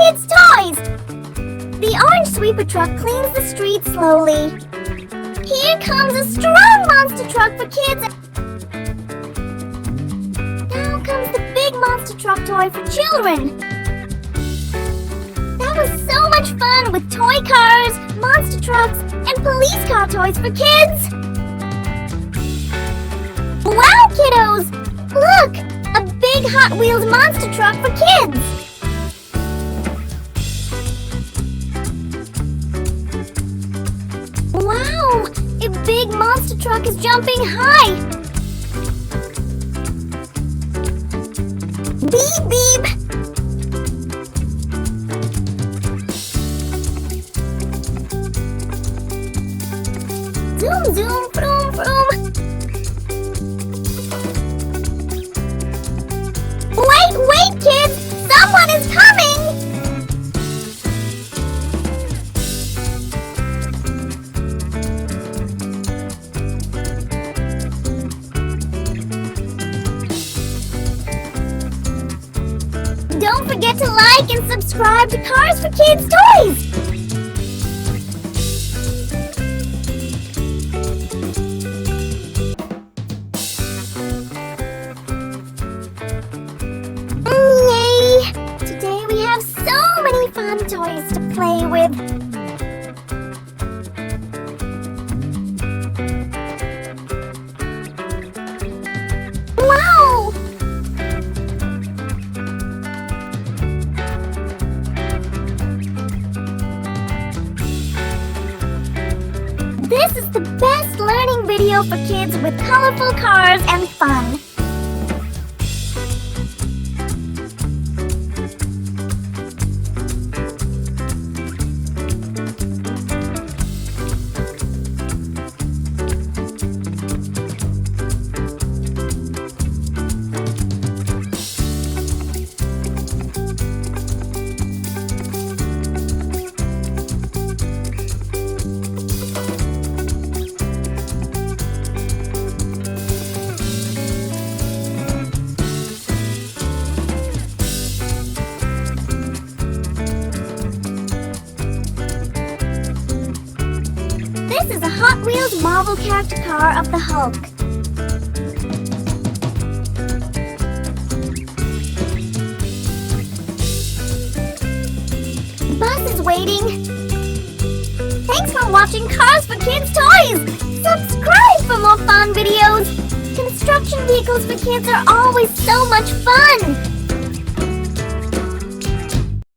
Kids' Toys! The orange sweeper truck cleans the streets slowly. Here comes a strong monster truck for kids. Now comes the big monster truck toy for children. That was so much fun with toy cars, monster trucks, and police car toys for kids. Wow, kiddos! Look! A big Hot Wheels monster truck for kids! Wow! A big monster truck is jumping high! Beep beep! Zoom zoom, vroom vroom! Wait, kids! Someone is coming! Don't forget to like and subscribe to Cars for Kids Toys! Fun toys to play with. Wow! This is the best learning video for kids with colorful cars and fun. This is a Hot Wheels Marvel character car of the Hulk. Bus is waiting. Thanks for watching Cars for Kids Toys! Subscribe for more fun videos! Construction vehicles for kids are always so much fun!